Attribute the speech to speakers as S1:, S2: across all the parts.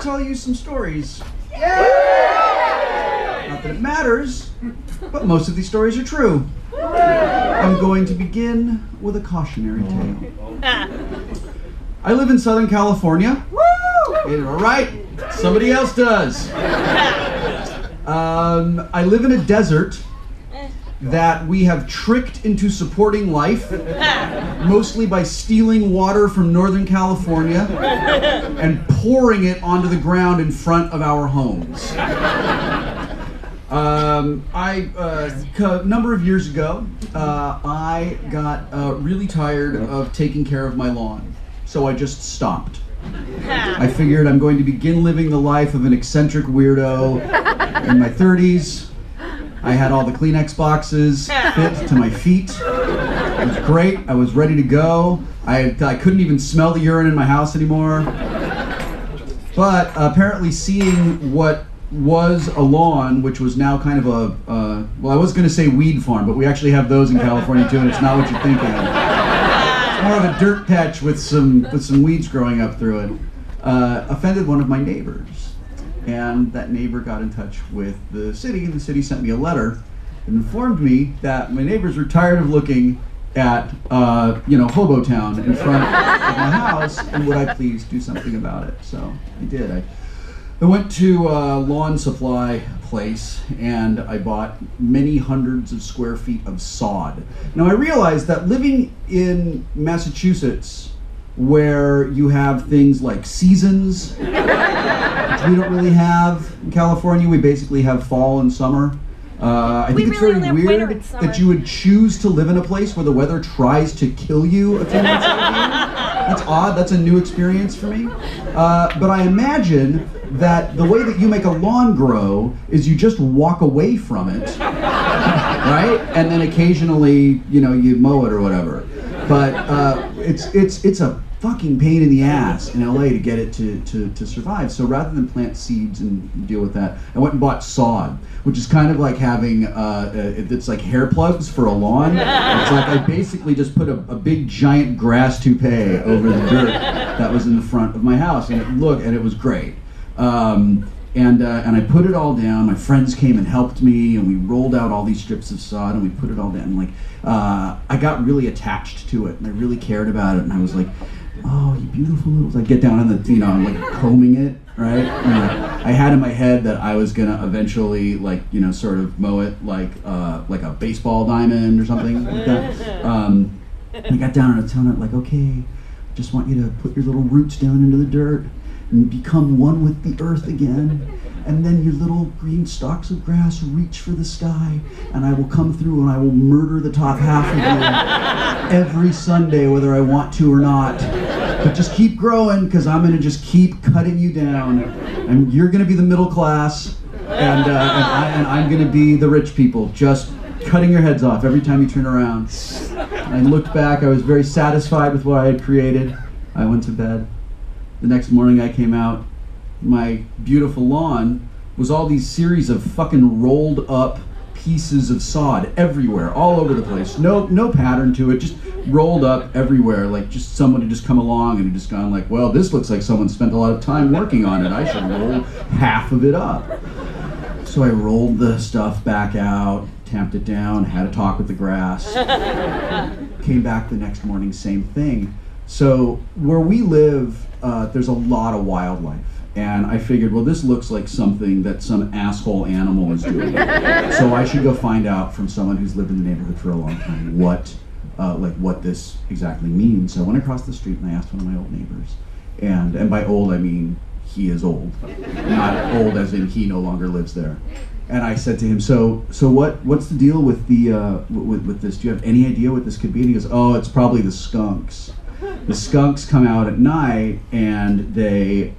S1: tell you some stories. Not that it matters, but most of these stories are true. I'm going to begin with a cautionary tale. I live in Southern California. All right, somebody else does. I live in a desert that we have tricked into supporting life, mostly by stealing water from Northern California and pouring it onto the ground in front of our homes. A number of years ago, I got really tired of taking care of my lawn, so I just stopped. I figured I'm going to begin living the life of an eccentric weirdo in my 30s. I had all the Kleenex boxes fit to my feet. It was great. I was ready to go. I couldn't even smell the urine in my house anymore. But apparently seeing what was a lawn, which was now kind of a, well, I was going to say weed farm, but we actually have those in California too, and it's not what you're thinking of. It's more of a dirt patch with some weeds growing up through it. Offended one of my neighbors. And that neighbor got in touch with the city, and the city sent me a letter and informed me that my neighbors were tired of looking at, Hobo Town in front of my house, and would I please do something about it? So I did. I went to a lawn supply place, and I bought many hundreds of square feet of sod. Now I realized that living in Massachusetts, where you have things like seasons, which we don't really have in California. We basically have fall and summer. I think it's very weird that you would choose to live in a place where the weather tries to kill you a few months out of the year. That's odd. That's a new experience for me. But I imagine that the way that you make a lawn grow is you just walk away from it, right? And then occasionally, you mow it or whatever. But it's a fucking pain in the ass in LA to get it to survive. So rather than plant seeds and deal with that, I went and bought sod, which is kind of like having it's like hair plugs for a lawn. It's like I basically just put a big giant grass toupee over the dirt that was in the front of my house, and it was great. And I put it all down. My friends came and helped me, and we rolled out all these strips of sod, and we put it all down. And I got really attached to it, and I really cared about it. And I was like, "Oh, you beautiful little." I get down on the, I'm like combing it, right? I had in my head that I was gonna eventually, sort of mow it like a baseball diamond or something like that. I got down on it, telling it like, "Okay, I just want you to put your little roots down into the dirt and become one with the earth again. And then your little green stalks of grass reach for the sky, and I will come through and I will murder the top half of you every Sunday, whether I want to or not. But just keep growing, because I'm going to just keep cutting you down. And you're going to be the middle class, and I'm going to be the rich people, just cutting your heads off every time you turn around." And I looked back. I was very satisfied with what I had created. I went to bed. The next morning I came out. My beautiful lawn was all these series of fucking rolled up pieces of sod everywhere, all over the place. No pattern to it, just rolled up everywhere, like just someone had just come along and had just gone like, "Well, this looks like someone spent a lot of time working on it. I should roll half of it up." So I rolled the stuff back out, tamped it down, had a talk with the grass. Came back the next morning, same thing. So where we live, there's a lot of wildlife. And I figured, well, this looks like something that some asshole animal is doing. So I should go find out from someone who's lived in the neighborhood for a long time what this exactly means. So I went across the street and I asked one of my old neighbors. And by old, I mean he is old. Not old as in he no longer lives there. And I said to him, so what's the deal with with this? Do you have any idea what this could be? And he goes, "Oh, it's probably the skunks. The skunks come out at night and they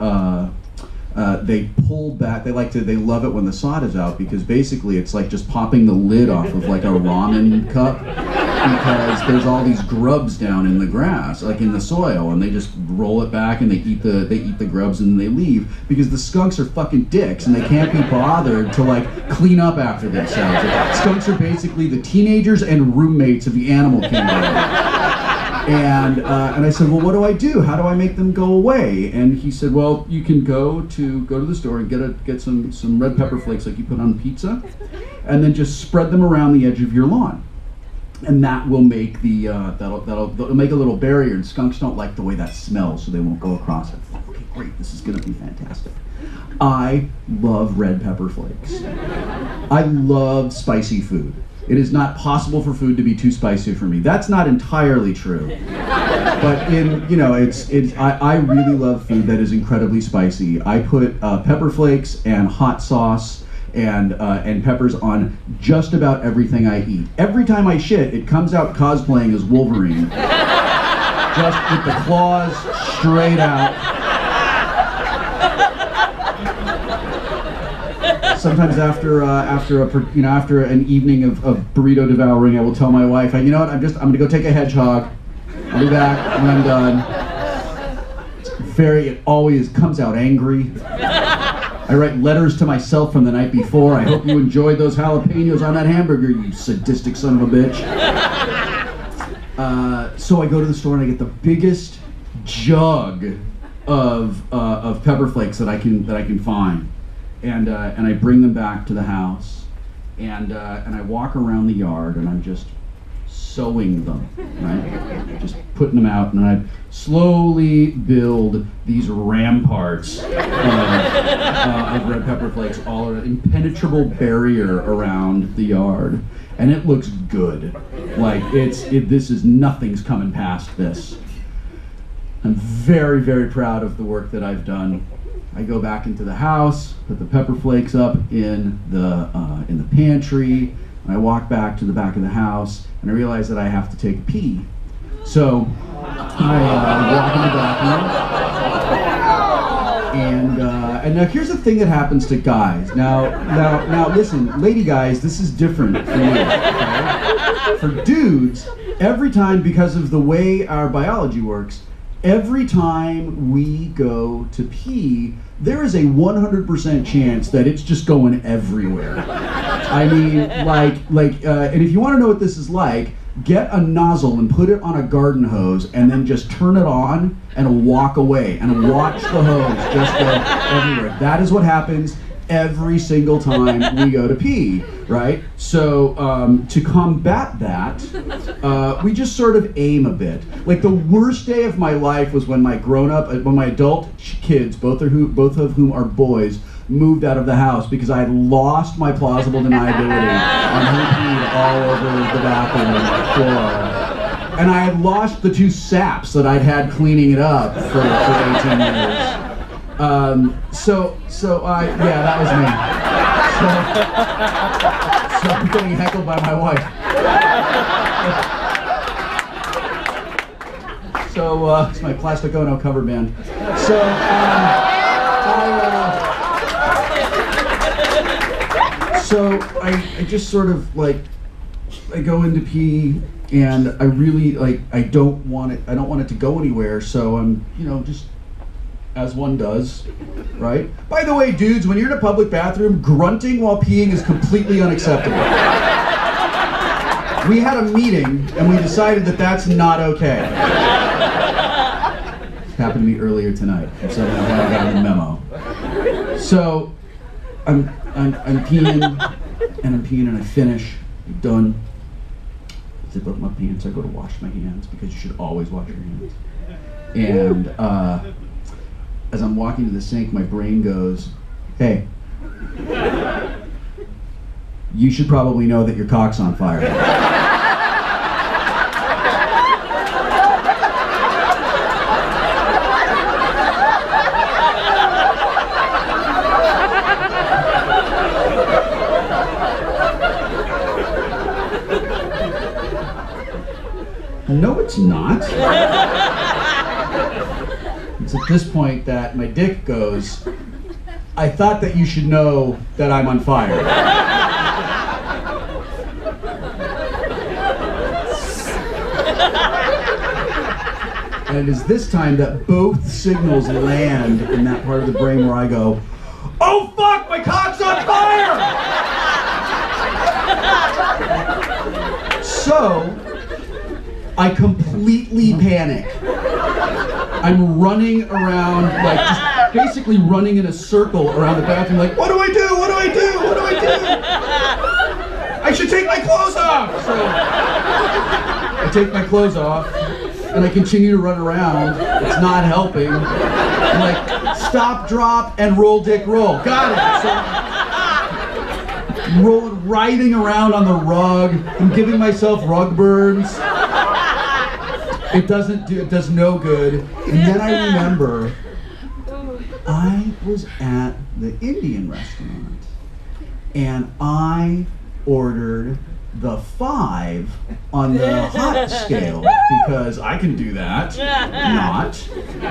S1: pull back. They love it when the sod is out, because basically it's like just popping the lid off of like a ramen cup, because there's all these grubs down in the grass, like in the soil, and they just roll it back and they eat the grubs and they leave, because the skunks are fucking dicks and they can't be bothered to like clean up after themselves. Skunks are basically the teenagers and roommates of the animal kingdom. And I said, well, what do I do? How do I make them go away? And he said, well, you can go to the store and get some red pepper flakes like you put on pizza, and then just spread them around the edge of your lawn. And that will make that'll make a little barrier, and skunks don't like the way that smells, so they won't go across it. Okay, great, this is gonna be fantastic. I love red pepper flakes. I love spicy food. It is not possible for food to be too spicy for me. That's not entirely true. But I really love food that is incredibly spicy. I put pepper flakes and hot sauce and peppers on just about everything I eat. Every time I shit, it comes out cosplaying as Wolverine. Just with the claws straight out. Sometimes after an evening of burrito devouring, I will tell my wife, you know what, I'm gonna go take a hedgehog. I'll be back when I'm done. It always comes out angry. I write letters to myself from the night before. I hope you enjoyed those jalapenos on that hamburger, you sadistic son of a bitch. So I go to the store and I get the biggest jug of pepper flakes that I can find. And I bring them back to the house, and I walk around the yard, and I'm just sowing them, right? Just putting them out, and I slowly build these ramparts of red pepper flakes, all around, impenetrable barrier around the yard, and it looks good. Like nothing's coming past this. I'm very, very proud of the work that I've done. I go back into the house, put the pepper flakes up in the pantry. I walk back to the back of the house, and I realize that I have to take a pee. So I walk in the bathroom, and now here's the thing that happens to guys. Now listen, lady guys, this is different for me. Okay? For dudes, every time, because of the way our biology works, every time we go to pee, there is a 100% chance that it's just going everywhere. I mean, and if you want to know what this is like, get a nozzle and put it on a garden hose and then just turn it on and walk away and watch the hose just go everywhere. That is what happens every single time we go to pee, right? So to combat that, we just sort of aim a bit. Like the worst day of my life was when my adult kids, both of whom are boys, moved out of the house because I had lost my plausible deniability on who peed all over the bathroom floor. And I had lost the two saps that I'd had cleaning it up for 18 years. That was me. So I'm getting heckled by my wife. It's my Plastic Ono cover band. I just sort of I go into pee, and I really I don't want it to go anywhere, so I'm just, as one does, right? By the way, dudes, when you're in a public bathroom, grunting while peeing is completely unacceptable. We had a meeting, and we decided that that's not okay. It happened to me earlier tonight, so I got the memo. So, I'm peeing, and I finish, I'm done. Zip up my pants, I go to wash my hands, because you should always wash your hands. And, as I'm walking to the sink, my brain goes, hey, you should probably know that your cock's on fire. No, it's not. It's at this point that my dick goes, I thought that you should know that I'm on fire. And it is this time that both signals land in that part of the brain where I go, oh fuck, my cock's on fire! So, I completely panic. I'm running around, like just basically running in a circle around the bathroom, like, what do I do? What do I do? What do I do? I should take my clothes off! So I take my clothes off, and I continue to run around. It's not helping. I'm like, stop, drop, and roll, dick, roll. Got it! So I'm rolling, writhing around on the rug. I'm giving myself rug burns. It does no good. And then I remember I was at the Indian restaurant and I ordered the 5 on the hot scale because I can do that, not.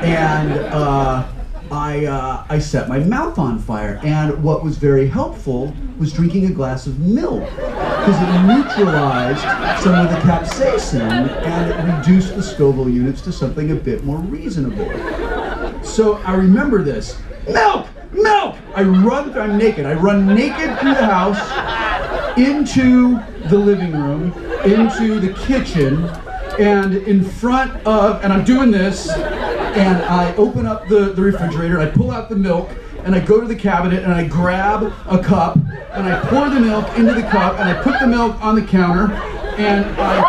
S1: And I set my mouth on fire, and what was very helpful was drinking a glass of milk because it neutralized some of the capsaicin and it reduced the Scoville units to something a bit more reasonable. So I remember this. Milk! Milk! I'm naked. I run naked through the house, into the living room, into the kitchen, and in front of, and I'm doing this, and I open up the refrigerator, I pull out the milk, and I go to the cabinet, and I grab a cup, and I pour the milk into the cup, and I put the milk on the counter, and I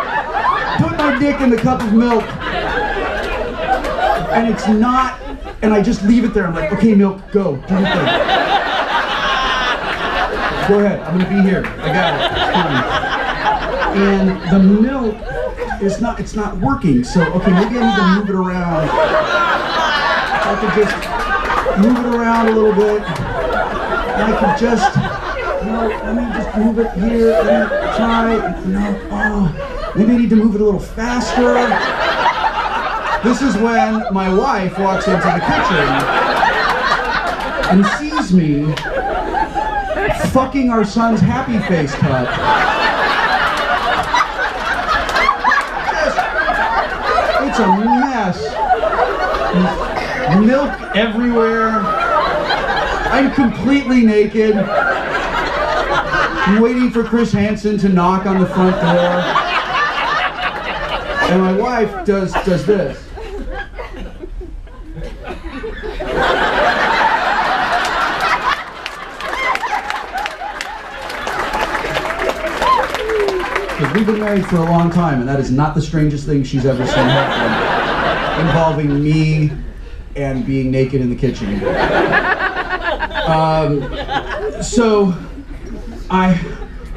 S1: put my dick in the cup of milk, and it's not, and I just leave it there. I'm like, okay, milk, go, do your thing. Go ahead, I'm gonna be here. I got it, it's fine. And the milk it's not working, so okay, maybe I need to move it around. I could just move it around a little bit. And I could just, let me just move it here, let me try, maybe I need to move it a little faster. This is when my wife walks into the kitchen and sees me fucking our son's happy face cut. It's a mess. Milk everywhere. I'm completely naked. I'm waiting for Chris Hansen to knock on the front door. And my wife does this. Because we've been married for a long time, and that is not the strangest thing she's ever seen happen, involving me and being naked in the kitchen.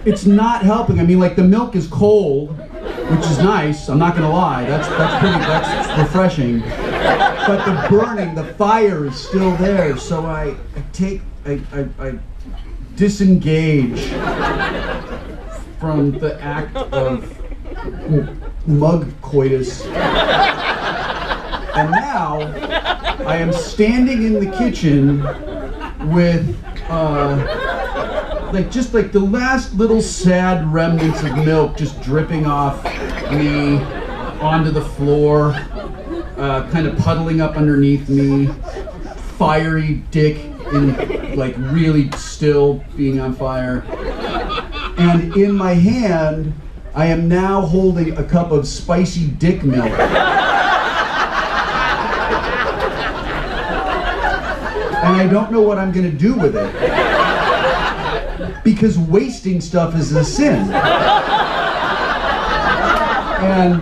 S1: It's not helping. I mean, like, the milk is cold, which is nice. I'm not gonna lie. That's refreshing. But the burning, the fire is still there. So I disengage from the act of mug coitus. And now I am standing in the kitchen with just the last little sad remnants of milk just dripping off me onto the floor, kind of puddling up underneath me, fiery dick in, like, really still being on fire. And in my hand, I am now holding a cup of spicy dick milk. And I don't know what I'm gonna do with it. Because wasting stuff is a sin. And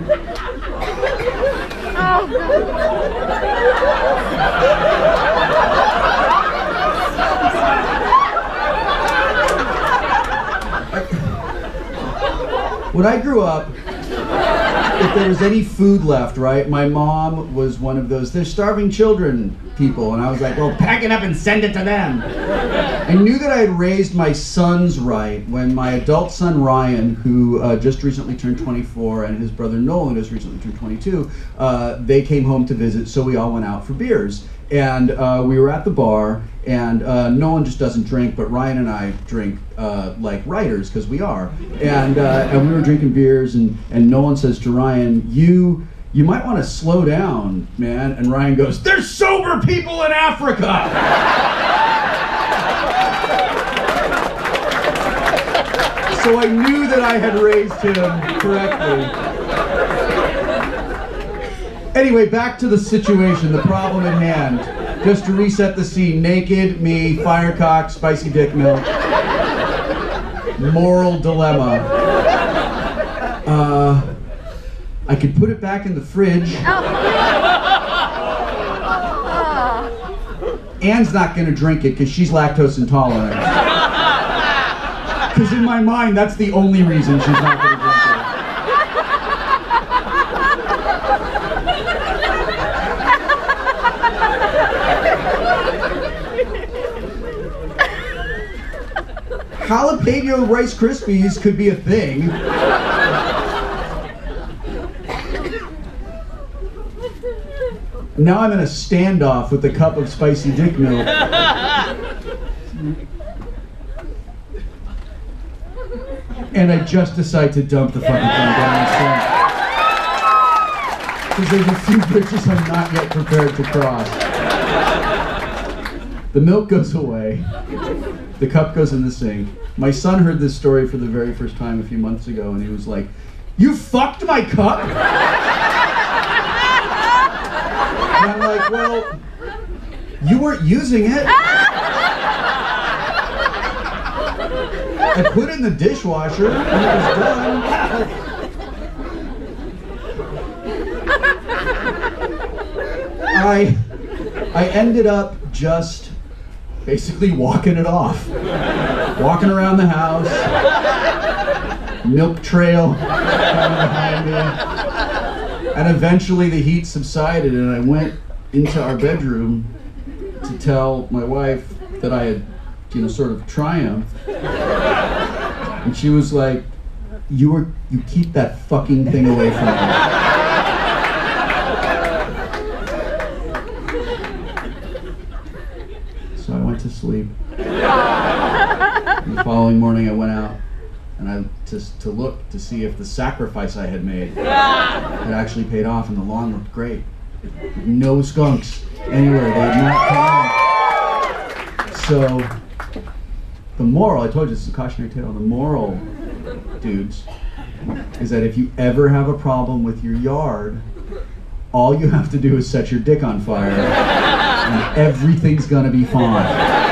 S1: when I grew up, if there was any food left, right, my mom was one of those, there's starving children people, and I was like, well, pack it up and send it to them. I knew that I had raised my sons right when my adult son Ryan, who just recently turned 24, and his brother Nolan just recently turned 22, they came home to visit, so we all went out for beers. And we were at the bar, and Nolan just doesn't drink, but Ryan and I drink like writers, because we are. And we were drinking beers, and Nolan says to Ryan, you might want to slow down, man. And Ryan goes, there's sober people in Africa! So I knew that I had raised him correctly. Anyway, back to the situation, the problem at hand. Just to reset the scene, naked, me, firecock, spicy dick milk. Moral dilemma. I could put it back in the fridge. Anne's not gonna drink it because she's lactose intolerant. Because in my mind, that's the only reason she's not gonna drink it. Jalapeno Rice Krispies could be a thing. Now I'm in a standoff with the cup of spicy dick milk. And I just decide to dump the fucking thing down the sink. Because there's a few bridges I'm not yet prepared to cross. The milk goes away. The cup goes in the sink. My son heard this story for the very first time a few months ago, and he was like, "You fucked my cup?" And I'm like, "Well, you weren't using it. I put it in the dishwasher and it was done." I ended up just basically walking it off. Walking around the house, milk trail coming behind me. And eventually the heat subsided and I went into our bedroom to tell my wife that I had, sort of triumphed. And she was like, you keep that fucking thing away from me. So I went to sleep. And the following morning I went out and to look to see if the sacrifice I had made had actually paid off, and the lawn looked great. No skunks anywhere. They had not come out. So the moral, I told you this is a cautionary tale, the moral, dudes, is that if you ever have a problem with your yard, all you have to do is set your dick on fire and everything's gonna be fine.